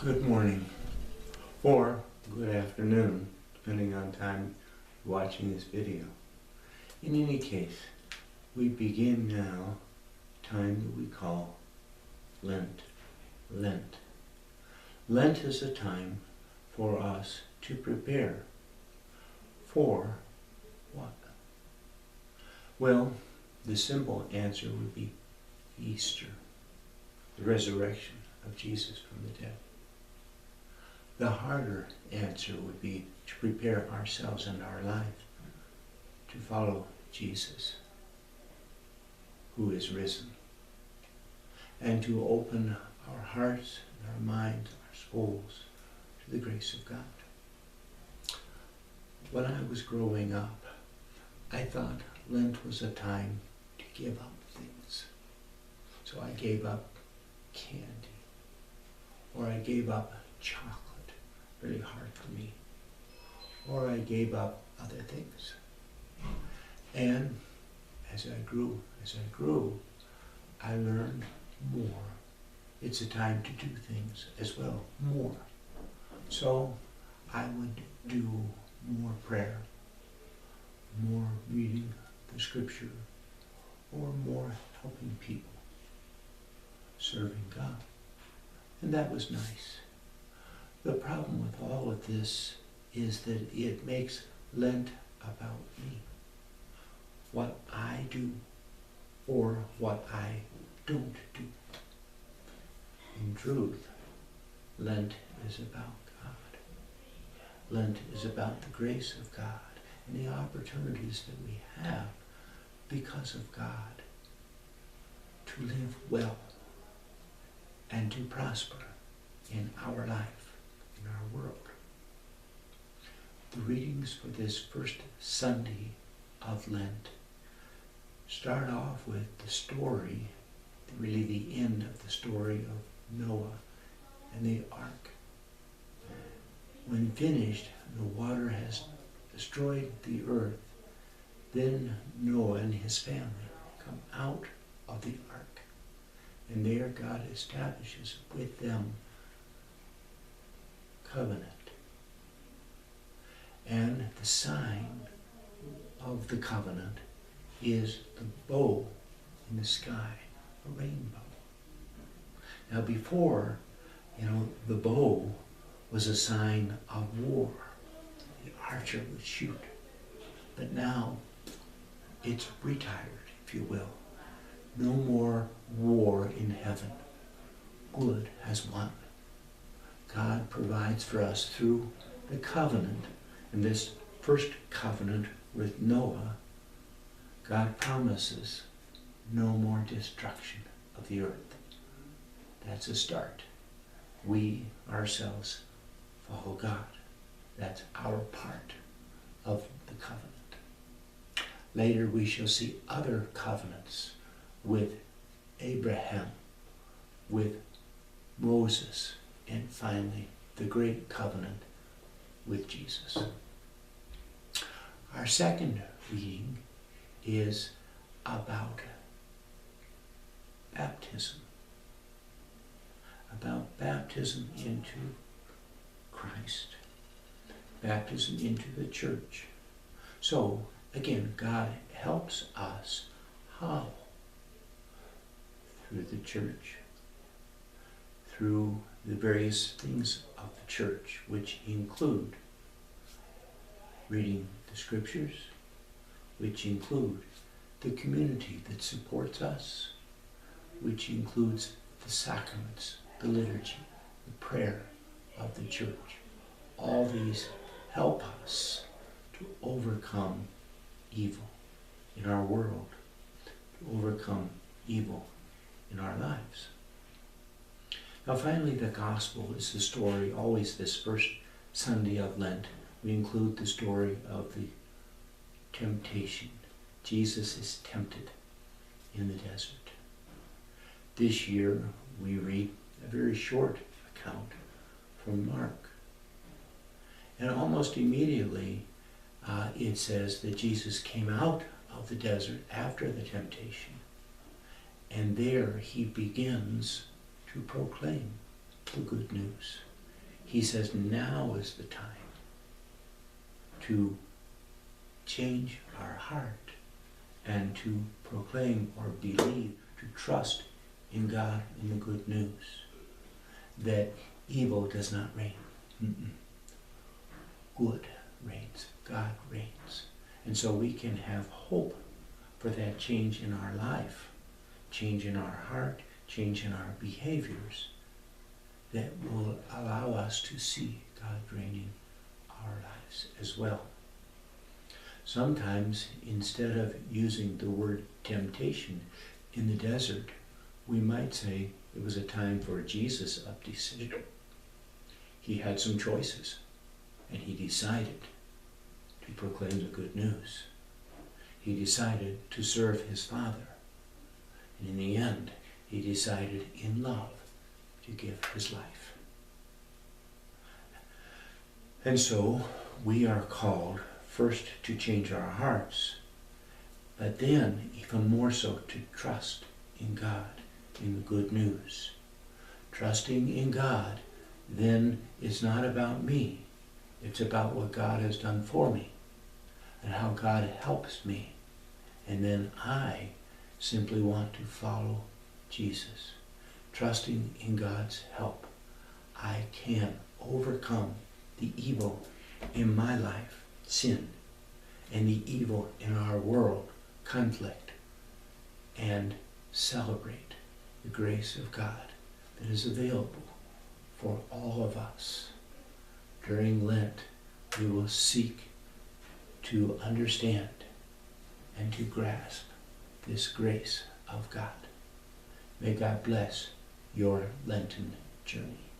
Good morning, or good afternoon, depending on time you're watching this video. In any case, we begin now time that we call Lent. Lent. Lent is a time for us to prepare for what? Well, the simple answer would be Easter, the resurrection of Jesus from the dead. The harder answer would be to prepare ourselves and our life to follow Jesus, who is risen, and to open our hearts and our minds, our souls to the grace of God. When I was growing up, I thought Lent was a time to give up things. So I gave up candy, or I gave up chocolate, really hard for me, or I gave up other things. And as I grew, I learned more. It's a time to do things as well, more. So I would do more prayer, more reading the scripture, or more helping people, serving God. And that was nice. The problem with all of this is that it makes Lent about me. What I do or what I don't do. In truth, Lent is about God. Lent is about the grace of God and the opportunities that we have because of God to live well and to prosper in our life, in our world. The readings for this first Sunday of Lent start off with the story, really the end of the story of Noah and the ark. When finished, the water has destroyed the earth. Then Noah and his family come out of the ark. And there God establishes with them covenant. And the sign of the covenant is the bow in the sky, a rainbow. Now before, the bow was a sign of war. The archer would shoot. But now it's retired, if you will. No more war in heaven. Good has won. God provides for us through the covenant. And this first covenant with Noah, God promises no more destruction of the earth. That's a start. We ourselves follow God. That's our part of the covenant. Later we shall see other covenants with Abraham, with Moses, and finally the great covenant with Jesus. Our second reading is about baptism. About baptism into Christ. Baptism into the church. So, again, God helps us. How? Through the church. Through the various things of the church, which include reading the scriptures, which include the community that supports us, which includes the sacraments, the liturgy, the prayer of the church. All these help us to overcome evil in our world, to overcome evil in our lives. Now finally, the gospel is the story, always this first Sunday of Lent. We include the story of the temptation. Jesus is tempted in the desert. This year we read a very short account from Mark. And almost immediately it says that Jesus came out of the desert after the temptation. And there he begins to proclaim the good news. he says now is the time to change our heart and to proclaim or believe, to trust in God in the good news that evil does not reign. Good reigns. God reigns. And so we can have hope for that change in our life, change in our heart, change in our behaviors that will allow us to see God reigning our lives as well. Sometimes, instead of using the word temptation in the desert, we might say it was a time for Jesus of decision. He had some choices, and he decided to proclaim the good news. He decided to serve his Father. And in the end, he decided in love to give his life. And so we are called first to change our hearts, but then even more so to trust in God, in the good news. Trusting in God then is not about me. It's about what God has done for me and how God helps me. And then I simply want to follow Jesus. Trusting in God's help, I can overcome the evil in my life, sin, and the evil in our world, conflict, and celebrate the grace of God that is available for all of us. During Lent, we will seek to understand and to grasp this grace of God. May God bless your Lenten journey.